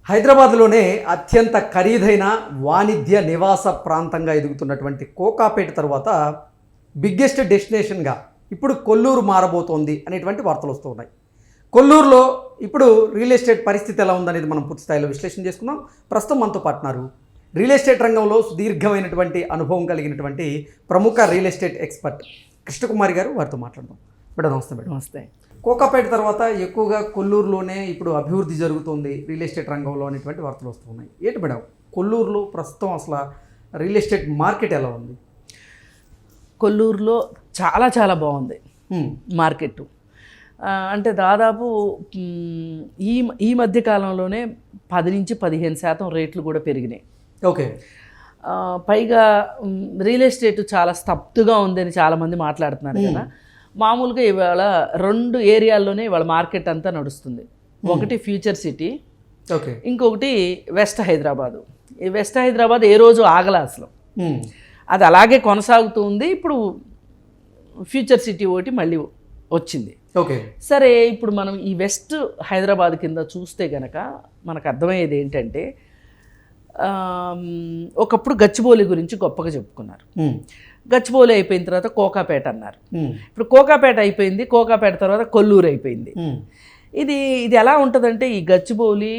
హైదరాబాద్లోనే అత్యంత ఖరీదైన వాణిజ్య నివాస ప్రాంతంగా ఎదుగుతున్నటువంటి కోకాపేట తర్వాత బిగ్గెస్ట్ డెస్టినేషన్గా ఇప్పుడు కొల్లూరు మారబోతోంది అనేటువంటి వార్తలు వస్తూ ఉన్నాయి. కొల్లూరులో ఇప్పుడు రియల్ ఎస్టేట్ పరిస్థితి ఎలా ఉందనేది మనం పూర్తి స్థాయిలో విశ్లేషణ చేసుకుందాం. ప్రస్తుతం మనతో పాటున్నారు రియల్ ఎస్టేట్ రంగంలో సుదీర్ఘమైనటువంటి అనుభవం కలిగినటువంటి ప్రముఖ రియల్ ఎస్టేట్ ఎక్స్పర్ట్ కృష్ణకుమారి గారు. వారితో మాట్లాడదాం. మేడం నమస్తే. మేడం నమస్తే. కోకాపేట తర్వాత ఎక్కువగా కొల్లూరులోనే ఇప్పుడు అభివృద్ధి జరుగుతుంది రియల్ ఎస్టేట్ రంగంలో అనేటువంటి వార్తలు వస్తూ ఉన్నాయి. ఏంటి మేడం కొల్లూరులో ప్రస్తుతం అసలు రియల్ ఎస్టేట్ మార్కెట్ ఎలా ఉంది? కొల్లూరులో చాలా చాలా బాగుంది మార్కెట్. అంటే దాదాపు ఈ మధ్య కాలంలోనే 10 నుంచి 15% రేట్లు కూడా పెరిగినాయి. ఓకే. పైగా రియల్ ఎస్టేట్ చాలా స్తబ్దుగా ఉందని చాలామంది మాట్లాడుతున్నారు కదా. మామూలుగా ఇవాళ 2 ఏరియాల్లోనే ఇవాళ మార్కెట్ అంతా నడుస్తుంది. ఒకటి ఫ్యూచర్ సిటీ, ఓకే, ఇంకొకటి వెస్ట్ హైదరాబాదు. ఈ వెస్ట్ హైదరాబాద్ ఏ రోజు ఆగల అసలు, అది అలాగే కొనసాగుతూ ఉంది. ఇప్పుడు ఫ్యూచర్ సిటీ ఒకటి మళ్ళీ వచ్చింది. ఓకే. సరే, ఇప్పుడు మనం ఈ వెస్ట్ హైదరాబాద్ కింద చూస్తే గనక మనకు అర్థమయ్యేది ఏంటంటే, ఒకప్పుడు గచ్చిబౌలి గురించి గొప్పగా చెప్పుకున్నారు. గచ్చిబౌలి అయిపోయిన తర్వాత కోకాపేట అన్నారు. ఇప్పుడు కోకాపేట అయిపోయింది. కోకాపేట తర్వాత కొల్లూరు అయిపోయింది. ఇది ఎలా ఉంటుందంటే, ఈ గచ్చిబౌలి,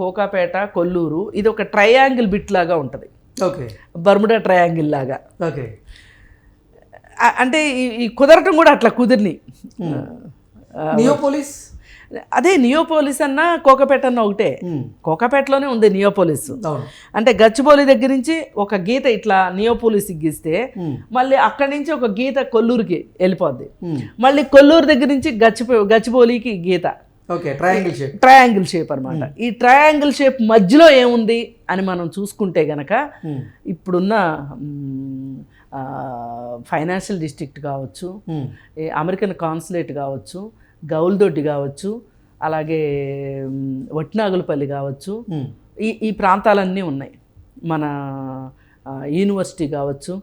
కోకాపేట, కొల్లూరు ఇది ఒక ట్రయాంగిల్ బిట్ లాగా ఉంటుంది. ఓకే. బర్ముడా ట్రయాంగిల్ లాగా. ఓకే. అంటే ఈ కుదరటం కూడా అట్లా కుదిరిని. నియోపోలిస్, అదే నియోపోలిస్ అన్న కోకాపేట అన్న ఒకటే. కోకాపేటలోనే ఉంది నియోపోలిస్. అంటే గచ్చిబౌలి దగ్గర నుంచి ఒక గీత ఇట్లా నియోపోలిస్ గీస్తే మళ్ళీ అక్కడి నుంచి ఒక గీత కొల్లూరుకి వెళ్ళిపోద్ది. మళ్ళీ కొల్లూరు దగ్గర నుంచి గచ్చిబౌలికి గీత. ఓకే. ట్రయాంగిల్ షేప్ అనమాట. ఈ ట్రయాంగిల్ షేప్ మధ్యలో ఏముంది అని మనం చూసుకుంటే గనక, ఇప్పుడున్న ఫైనాన్షియల్ డిస్ట్రిక్ట్ కావచ్చు, అమెరికన్ కాన్సులేట్ కావచ్చు, గౌల్దొడ్డి కావచ్చు, అలాగే వట్నాగులపల్లి కావచ్చు, ఈ ప్రాంతాలన్నీ ఉన్నాయి. మన యూనివర్సిటీ కావచ్చు,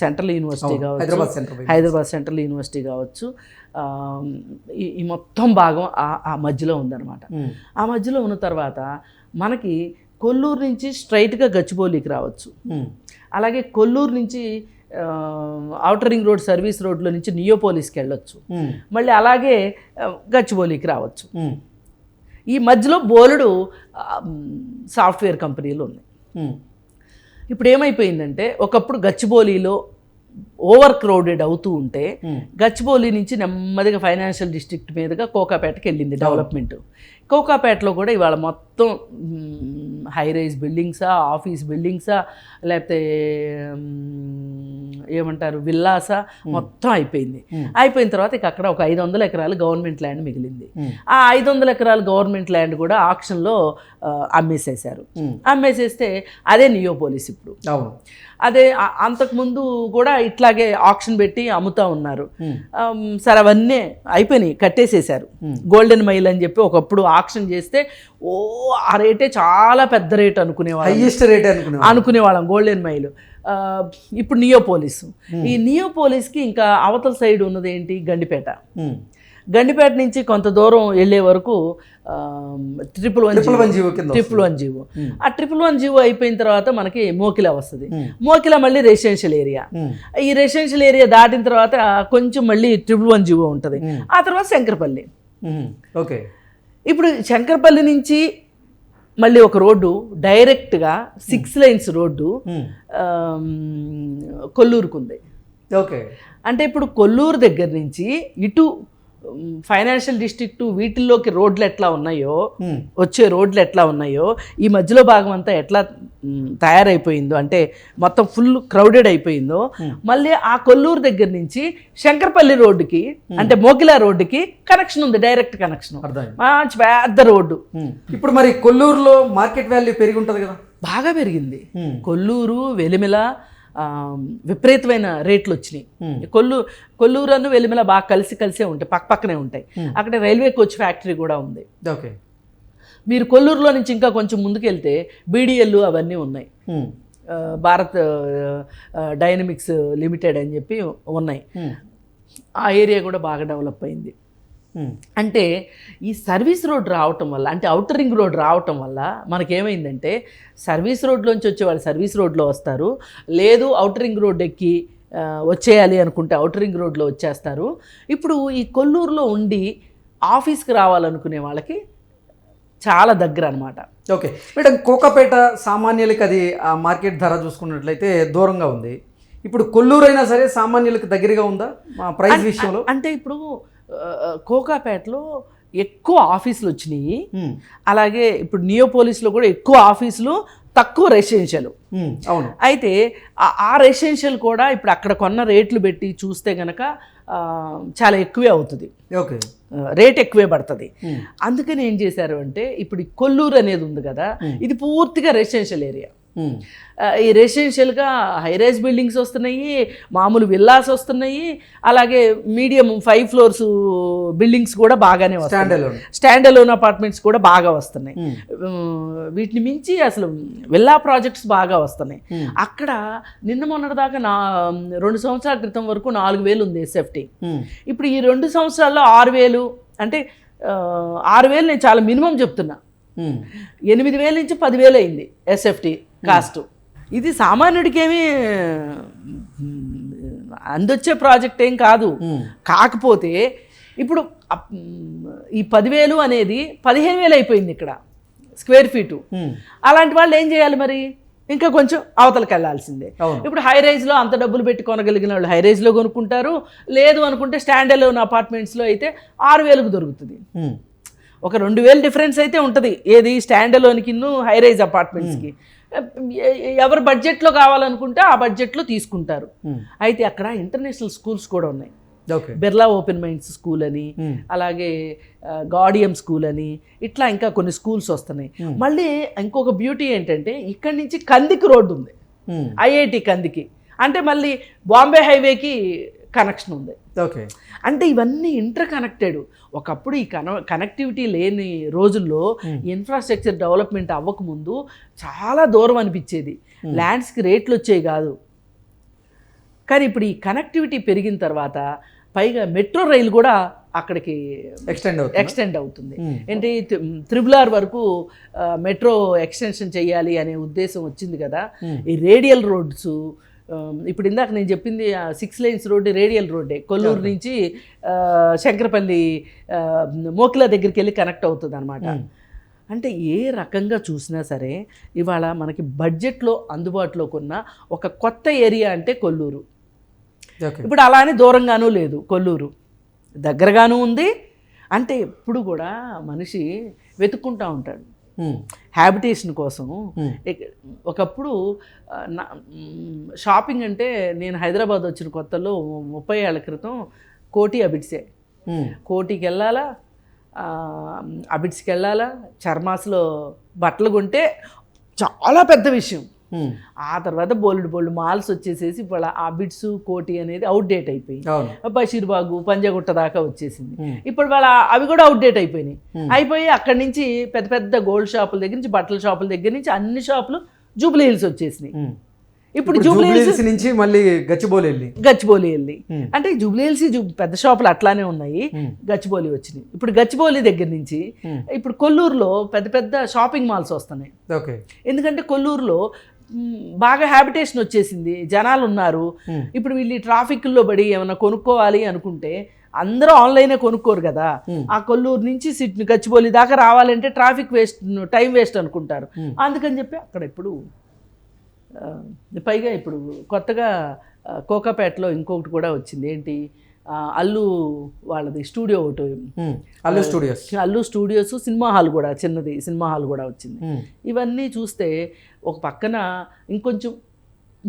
సెంట్రల్ యూనివర్సిటీ కావచ్చు, హైదరాబాద్ సెంట్రల్ యూనివర్సిటీ కావచ్చు, ఈ మొత్తం భాగం ఆ మధ్యలో ఉందన్నమాట. ఆ మధ్యలో ఉన్న తర్వాత మనకి కొల్లూరు నుంచి స్ట్రైట్గా గచ్చిబౌలికి రావచ్చు. అలాగే కొల్లూరు నుంచి ఔటర్ రింగ్ రోడ్, సర్వీస్ రోడ్లో నుంచి నియోపోలిస్కి వెళ్ళొచ్చు. మళ్ళీ అలాగే గచ్చిబౌలికి రావచ్చు. ఈ మధ్యలో బోలెడు సాఫ్ట్వేర్ కంపెనీలు ఉన్నాయి. ఇప్పుడు ఏమైపోయిందంటే, ఒకప్పుడు గచ్చిబౌలిలో ఓవర్ క్రౌడెడ్ అవుతూ ఉంటే గచ్చిబౌలి నుంచి నెమ్మదిగా ఫైనాన్షియల్ డిస్ట్రిక్ట్ మీదుగా కోకాపేటకి వెళ్ళింది డెవలప్మెంట్. కోకాపేటలో కూడా ఇవాళ మొత్తం హై రైజ్ బిల్డింగ్సా, ఆఫీస్ బిల్డింగ్సా, లేకపోతే ఏమంటారు విల్లాసా, మొత్తం అయిపోయింది. అయిపోయిన తర్వాత ఇక అక్కడ ఒక 500 ఎకరాలు గవర్నమెంట్ ల్యాండ్ మిగిలింది. ఆ 500 ఎకరాలు గవర్నమెంట్ ల్యాండ్ కూడా ఆక్షన్లో అమ్మేసేశారు. అమ్మేసేస్తే అదే నియోపోలిస్ ఇప్పుడు. అదే అంతకుముందు కూడా ఇట్లాగే ఆక్షన్ పెట్టి అమ్ముతూ ఉన్నారు. సరే, అవన్నీ అయిపోయినాయి, కట్టేసేసారు. గోల్డెన్ మైల్ అని చెప్పి ఒకప్పుడు ఆక్షన్ చేస్తే ఆ రేటే చాలా పెద్ద రేట్ అనుకునేవాళ్ళం గోల్డెన్ మైల్. ఇప్పుడు నియోపోలిస్. ఈ నియోపోలిస్కి ఇంకా అవతల సైడ్ ఉన్నది ఏంటి, గండిపేట. గండిపేట నుంచి కొంత దూరం వెళ్ళే వరకు 111 జీవో. ఆ 111 జీవో అయిపోయిన తర్వాత మనకి మోకిలా వస్తుంది. మోకిలా మళ్ళీ రెసిడెన్షియల్ ఏరియా. ఈ రెసిడెన్షియల్ ఏరియా దాటిన తర్వాత కొంచెం మళ్ళీ 111 జీవో ఉంటుంది. ఆ తర్వాత శంకరపల్లి. ఓకే. ఇప్పుడు శంకరపల్లి నుంచి మళ్ళీ ఒక రోడ్డు డైరెక్ట్గా 6 lanes రోడ్డు కొల్లూరుకు ఉంది. ఓకే. అంటే ఇప్పుడు కొల్లూరు దగ్గర నుంచి ఇటు ఫైనాన్షియల్ డిస్ట్రిక్ట్ వీటిల్లోకి రోడ్లు ఎట్లా ఉన్నాయో, వచ్చే రోడ్లు ఎట్లా ఉన్నాయో, ఈ మధ్యలో భాగం అంతా ఎట్లా తయారైపోయిందో, అంటే మొత్తం ఫుల్ క్రౌడెడ్ అయిపోయిందో, మళ్ళీ ఆ కొల్లూరు దగ్గర నుంచి శంకరపల్లి రోడ్డుకి, అంటే మోకిలా రోడ్డుకి కనెక్షన్ ఉంది, డైరెక్ట్ కనెక్షన్. మంచి పెద్ద రోడ్డు. ఇప్పుడు మరి కొల్లూరులో మార్కెట్ వాల్యూ పెరిగి ఉంటుంది కదా? బాగా పెరిగింది. కొల్లూరు, వెలిమిల విపరీతమైన రేట్లు వచ్చినాయి. కొల్లూరు వెలిమిల బాగా కలిసే ఉంటాయి, పక్కనే ఉంటాయి. అక్కడ రైల్వే కోచ్ ఫ్యాక్టరీ కూడా ఉంది. ఓకే. మీరు కొల్లూరులో నుంచి ఇంకా కొంచెం ముందుకెళ్తే బీడిఎల్ అవన్నీ ఉన్నాయి. భారత్ డైనమిక్స్ లిమిటెడ్ అని చెప్పి ఉన్నాయి. ఆ ఏరియా కూడా బాగా డెవలప్ అయింది. అంటే ఈ సర్వీస్ రోడ్ రావటం వల్ల, అంటే అవుటర్ రింగ్ రోడ్ రావటం వల్ల మనకేమైందంటే సర్వీస్ రోడ్లోంచి వచ్చే వాళ్ళు సర్వీస్ రోడ్లో వస్తారు, లేదు అవుటర్ రింగ్ రోడ్ ఎక్కి వచ్చేయాలి అనుకుంటే అవుటర్ రింగ్ రోడ్లో వచ్చేస్తారు. ఇప్పుడు ఈ కొల్లూరులో ఉండి ఆఫీస్కి రావాలనుకునే వాళ్ళకి చాలా దగ్గర అనమాట. ఓకే మేడం, కోకాపేట సామాన్యులకి అది ఆ మార్కెట్ ధర చూసుకున్నట్లయితే దూరంగా ఉంది. ఇప్పుడు కొల్లూరు అయినా సరే సామాన్యులకు దగ్గరగా ఉందా మా ప్రైస్ విషయంలో? అంటే ఇప్పుడు కోకాపేటలో ఎక్కువ ఆఫీసులు వచ్చినాయి, అలాగే ఇప్పుడు నియోపోలిస్లో కూడా ఎక్కువ ఆఫీసులు, తక్కువ రెసిడెన్షియల్. అవును. అయితే ఆ రెసిడెన్షియల్ కూడా ఇప్పుడు అక్కడ కొన్న రేట్లు పెట్టి చూస్తే కనుక చాలా ఎక్కువే అవుతుంది, ఓకే, రేట్ ఎక్కువే పడుతుంది. అందుకని ఏం చేశారు అంటే ఇప్పుడు ఈ కొల్లూరు అనేది ఉంది కదా, ఇది పూర్తిగా రెసిడెన్షియల్ ఏరియా. ఈ రెసిడెన్షియల్గా హైరైజ్ బిల్డింగ్స్ వస్తున్నాయి, మామూలు విల్లాస్ వస్తున్నాయి, అలాగే మీడియం 5 floors బిల్డింగ్స్ కూడా బాగానే వస్తున్నాయి, స్టాండ్ అలోన్ అపార్ట్మెంట్స్ కూడా బాగా వస్తున్నాయి. వీటిని మించి అసలు విల్లా ప్రాజెక్ట్స్ బాగా వస్తున్నాయి. అక్కడ నిన్న మొన్నటిదాకా 2 సంవత్సరాల క్రితం వరకు 4,000 ఉంది ఎస్ఎఫ్టీ. ఇప్పుడు ఈ 2 సంవత్సరాల్లో 6,000, అంటే 6,000 నేను చాలా మినిమం చెప్తున్నా, 8,000 నుంచి 10,000 అయింది ఎస్ఎఫ్టీ కాస్ట్. ఇది సామాన్యుడికి ఏమీ అందొచ్చే ప్రాజెక్ట్ ఏం కాదు. కాకపోతే ఇప్పుడు ఈ 10,000 అనేది 15,000 అయిపోయింది ఇక్కడ స్క్వేర్ ఫీటు. అలాంటి వాళ్ళు ఏం చేయాలి మరి? ఇంకా కొంచెం అవతలకి వెళ్ళాల్సిందే. ఇప్పుడు హై రైజ్లో అంత డబ్బులు పెట్టి కొనగలిగిన వాళ్ళు హై రైజ్లో కొనుక్కుంటారు, లేదు అనుకుంటే స్టాండ్ అలోన్ అపార్ట్మెంట్స్లో అయితే 6,000కు దొరుకుతుంది. ఒక 2,000 డిఫరెన్స్ అయితే ఉంటుంది, ఏది స్టాండ్ అలోన్కి హై రైజ్ అపార్ట్మెంట్స్కి. ఎవరు బడ్జెట్లో కావాలనుకుంటే ఆ బడ్జెట్లో తీసుకుంటారు. అయితే అక్కడ ఇంటర్నేషనల్ స్కూల్స్ కూడా ఉన్నాయి. బిర్లా ఓపెన్ మైండ్స్ స్కూల్ అని, అలాగే గాడియం స్కూల్ అని, ఇట్లా ఇంకా కొన్ని స్కూల్స్ వస్తున్నాయి. మళ్ళీ ఇంకొక బ్యూటీ ఏంటంటే ఇక్కడి నుంచి కందికి రోడ్డు ఉంది, ఐఐటి కందికి, అంటే మళ్ళీ బాంబే హైవేకి కనెక్షన్ ఉంది. ఓకే, అంటే ఇవన్నీ ఇంటర్ కనెక్టెడ్. ఒకప్పుడు ఈ కనెక్టివిటీ లేని రోజుల్లో ఇన్ఫ్రాస్ట్రక్చర్ డెవలప్మెంట్ అవ్వకముందు చాలా దూరం అనిపించేది, ల్యాండ్స్కి రేట్లు వచ్చేవి కాదు. కానీ ఇప్పుడు ఈ కనెక్టివిటీ పెరిగిన తర్వాత పైగా మెట్రో రైలు కూడా అక్కడికి ఎక్స్టెండ్ అవుతుంది. ఏంటి, త్రిబుల్ వరకు మెట్రో ఎక్స్టెన్షన్ చేయాలి అనే ఉద్దేశం వచ్చింది కదా. ఈ రేడియల్ రోడ్స్, ఇప్పుడు ఇందాక నేను చెప్పింది 6 lanes రోడ్డు రేడియల్ రోడ్డే, కొల్లూరు నుంచి శంకరపల్లి మోకిలా దగ్గరికి వెళ్ళి కనెక్ట్ అవుతుంది అనమాట. అంటే ఏ రకంగా చూసినా సరే ఇవాళ మనకి బడ్జెట్లో అందుబాటులోకి ఉన్న ఒక కొత్త ఏరియా అంటే కొల్లూరు. ఇప్పుడు అలానే దూరంగానూ లేదు, కొల్లూరు దగ్గరగానూ ఉంది. అంటే ఎప్పుడు కూడా మనిషి వెతుక్కుంటూ ఉంటాడు హ్యాబిటేషన్ కోసం. ఒకప్పుడు షాపింగ్ అంటే, నేను హైదరాబాద్ వచ్చిన కొత్తలో 30 ఏళ్ల క్రితం కోటి అబిడ్సే, కోటికి వెళ్ళాలా, అబిడ్స్కి వెళ్ళాలా, చర్మాస్లో బట్టలు కొంటే చాలా పెద్ద విషయం. ఆ తర్వాత బోల్డ్ మాల్స్ వచ్చేసేసి ఇప్పుడు అబిడ్స్ కోటి అనేది అవుట్డేట్ అయిపోయింది. బషీర్బాగు పంజాగుట్ట దాకా వచ్చేసింది. ఇప్పుడు వాళ్ళ అవి కూడా అవుట్డేట్ అయిపోయి అక్కడి నుంచి పెద్ద పెద్ద గోల్డ్ షాపుల దగ్గర నుంచి బట్టల షాపుల దగ్గర నుంచి అన్ని షాపులు జూబ్లీ హిల్స్ వచ్చేసినాయి. ఇప్పుడు జూబ్లీ హిల్స్ నుంచి మళ్ళీ గచ్చిబౌలి వెళ్ళి, అంటే జూబ్లీ హిల్స్ పెద్ద షాపులు అట్లానే ఉన్నాయి, గచ్చిబౌలి వచ్చినాయి. ఇప్పుడు గచ్చిబౌలి దగ్గర నుంచి ఇప్పుడు కొల్లూరులో పెద్ద పెద్ద షాపింగ్ మాల్స్ వస్తున్నాయి. ఎందుకంటే కొల్లూరులో బాగా హ్యాబిటేషన్ వచ్చేసింది, జనాలు ఉన్నారు. ఇప్పుడు వీళ్ళు ట్రాఫిక్లో పడి ఏమైనా కొనుక్కోవాలి అనుకుంటే అందరూ ఆన్లైనే కొనుక్కోరు కదా. ఆ కొల్లూరు నుంచి గచ్చిబౌలి దాకా రావాలంటే ట్రాఫిక్ వేస్ట్, టైం వేస్ట్ అనుకుంటారు. అందుకని చెప్పి అక్కడ ఇప్పుడు పైగా ఇప్పుడు కొత్తగా కోకాపేటలో ఇంకొకటి కూడా వచ్చింది. ఏంటి, అల్లు వాళ్ళది స్టూడియో ఒకటి, అల్లు స్టూడియోస్ సినిమా హాల్ కూడా, చిన్నది సినిమా హాల్ కూడా వచ్చింది. ఇవన్నీ చూస్తే ఒక పక్కన ఇంకొంచెం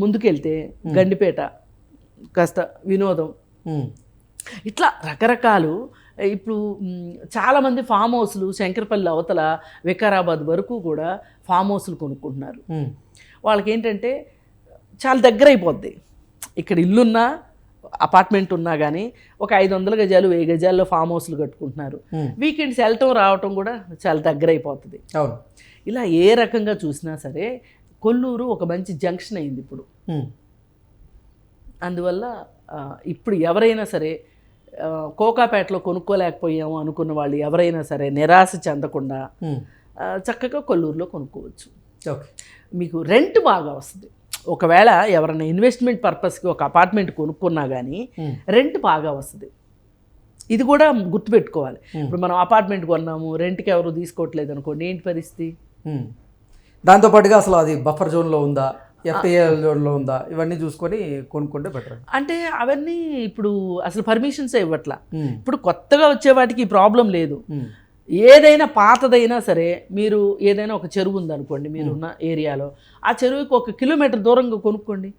ముందుకెళ్తే గండిపేట, కాస్త వినోదం, ఇట్లా రకరకాలు. ఇప్పుడు చాలామంది ఫామ్ హౌస్లు శంకరపల్లి అవతల వికారాబాద్ వరకు కూడా ఫామ్ హౌస్లు కొనుక్కుంటున్నారు. వాళ్ళకి ఏంటంటే చాలా దగ్గర అయిపోద్ది, ఇక్కడ ఇల్లున్నా అపార్ట్మెంట్ ఉన్నా కానీ ఒక 500 గజాలు 1000 గజాల్లో ఫామ్ హౌస్లు కట్టుకుంటున్నారు. వీకెండ్స్ వెళ్ళటం రావటం కూడా చాలా దగ్గర అయిపోతుంది. ఇలా ఏ రకంగా చూసినా సరే కొల్లూరు ఒక మంచి జంక్షన్ అయింది ఇప్పుడు. అందువల్ల ఇప్పుడు ఎవరైనా సరే కోకాపేటలో కొనుక్కోలేకపోయాము అనుకున్న వాళ్ళు ఎవరైనా సరే నిరాశ చెందకుండా చక్కగా కొల్లూరులో కొనుక్కోవచ్చు. ఓకే. మీకు రెంట్ బాగా వస్తుంది. ఒకవేళ ఎవరైనా ఇన్వెస్ట్మెంట్ పర్పస్కి ఒక అపార్ట్మెంట్ కొనుక్కున్నా కానీ రెంట్ బాగా వస్తుంది. ఇది కూడా గుర్తుపెట్టుకోవాలి. ఇప్పుడు మనం అపార్ట్మెంట్ కొన్నాము, రెంట్కి ఎవరు తీసుకోవట్లేదు అనుకోండి, ఏంటి పరిస్థితి? దాంతోపాటుగా అసలు అది బఫర్ జోన్లో ఉందా, ఎఫ్టీఎల్ జోన్లో ఉందా, ఇవన్నీ చూసుకొని కొనుక్కుంటే బెటర్. అంటే అవన్నీ ఇప్పుడు అసలు పర్మిషన్స్ ఇవ్వట్లా. ఇప్పుడు కొత్తగా వచ్చే వాటికి ఈ ప్రాబ్లం లేదు. ఏదైనా పాతదైనా సరే, మీరు ఏదైనా ఒక చెరువు ఉందనుకోండి మీరున్న ఏరియాలో, ఆ చెరువుకి 1 కిలోమీటర్ దూరంగా కొనుక్కోండి.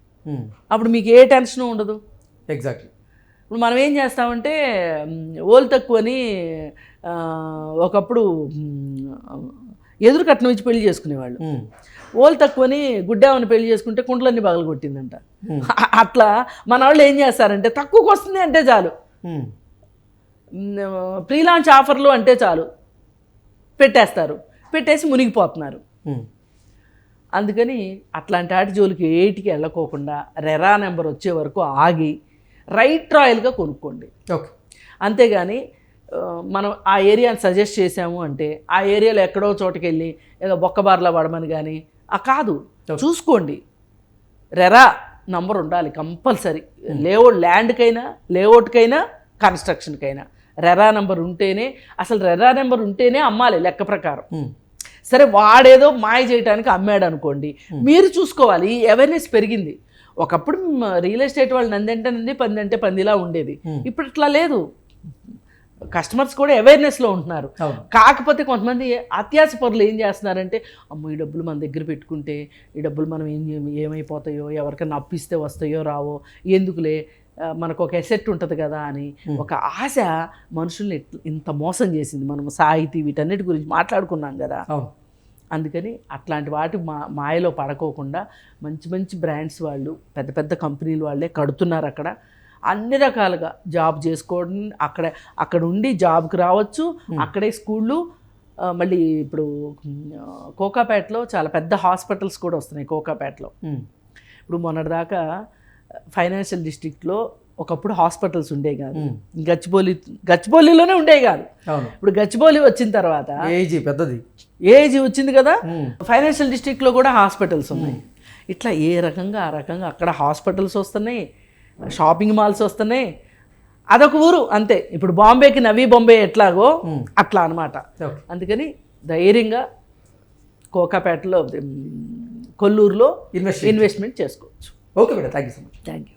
అప్పుడు మీకు ఏ టెన్షన్ ఉండదు. ఎగ్జాక్ట్లీ. ఇప్పుడు మనం ఏం చేస్తామంటే ఓలు తక్కువని ఒకప్పుడు ఎదురు కట్నం ఇచ్చి పెళ్లి చేసుకునేవాళ్ళు. ఓలు తక్కువని గుడ్డామని పెళ్లి చేసుకుంటే కుంట్లన్నీ పగలు కొట్టిందంట. అట్లా మన వాళ్ళు ఏం చేస్తారంటే తక్కువకి వస్తుంది అంటే చాలు, ప్రీ లాంచ్ ఆఫర్లు అంటే చాలు పెట్టేస్తారు, పెట్టేసి మునిగిపోతున్నారు. అందుకని అట్లాంటి వాటి జోలికి ఏటికి వెళ్ళకోకుండా రెరా నెంబర్ వచ్చే వరకు ఆగి రైట్ రాయల్గా కొనుక్కోండి. ఓకే. అంతేగాని మనం ఆ ఏరియాని సజెస్ట్ చేసాము అంటే ఆ ఏరియాలో ఎక్కడో చోటకి వెళ్ళి ఏదో బొక్కబార్లా పడమని కానీ కాదు, చూసుకోండి. రెరా నంబర్ ఉండాలి కంపల్సరీ. లేఅవుట్ ల్యాండ్కైనా, లేఅవుట్కైనా, కన్స్ట్రక్షన్కైనా రెరా నెంబర్ ఉంటేనే, అసలు రెరా నెంబర్ ఉంటేనే అమ్మాలి లెక్క ప్రకారం. సరే వాడేదో మాయ చేయడానికి అమ్మాడు అనుకోండి, మీరు చూసుకోవాలి. ఈ అవేర్నెస్ పెరిగింది. ఒకప్పుడు రియల్ ఎస్టేట్ వాళ్ళు నందంటే నంది, పందంటే పందిలా ఉండేది. ఇప్పుడు ఇట్లా లేదు. కస్టమర్స్ కూడా అవేర్నెస్లో ఉంటున్నారు. కాకపోతే కొంతమంది అత్యాశ పరులు ఏం చేస్తున్నారంటే, అమ్మో ఈ డబ్బులు మన దగ్గర పెట్టుకుంటే ఈ డబ్బులు మనం ఏమైపోతాయో, ఎవరికైనా అప్పిస్తే వస్తాయో రావో, ఎందుకులే మనకు ఒక ఎసెట్ ఉంటుంది కదా అని ఒక ఆశ మనుషుల్ని ఇంత మోసం చేసింది. మనం సాహితీ వీటన్నిటి గురించి మాట్లాడుకున్నాం కదా. అందుకని అట్లాంటి వాటి మాయలో పడకోకుండా మంచి మంచి బ్రాండ్స్ వాళ్ళు, పెద్ద పెద్ద కంపెనీలు వాళ్ళే కడుతున్నారు. అక్కడ అన్ని రకాలుగా జాబ్ చేసుకోవడం, అక్కడ ఉండి జాబ్కి రావచ్చు. అక్కడే స్కూళ్ళు, మళ్ళీ ఇప్పుడు కోకాపేటలో చాలా పెద్ద హాస్పిటల్స్ కూడా వస్తున్నాయి. కోకాపేటలో ఇప్పుడు మొన్నటిదాకా ఫైనాన్షియల్ డిస్ట్రిక్ట్లో ఒకప్పుడు హాస్పిటల్స్ ఉండేవి కాదు. గచ్చిబౌలిలోనే ఉండేవి కాదు. ఇప్పుడు గచ్చిబౌలి వచ్చిన తర్వాత ఏజీ వచ్చింది కదా, ఫైనాన్షియల్ డిస్ట్రిక్ట్లో కూడా హాస్పిటల్స్ ఉన్నాయి. ఇట్లా ఏ రకంగా ఆ రకంగా అక్కడ హాస్పిటల్స్ వస్తున్నాయి, షాపింగ్ మాల్స్ వస్తున్నాయి. అదొక ఊరు అంతే. ఇప్పుడు బాంబేకి నవీ బాంబే ఎట్లాగో అట్లా అనమాట. అందుకని ధైర్యంగా కోకాపేటలో, కొల్లూరులో ఇన్వెస్ట్మెంట్ చేసుకోవచ్చు. Okay madam, thank you so much. Thank you.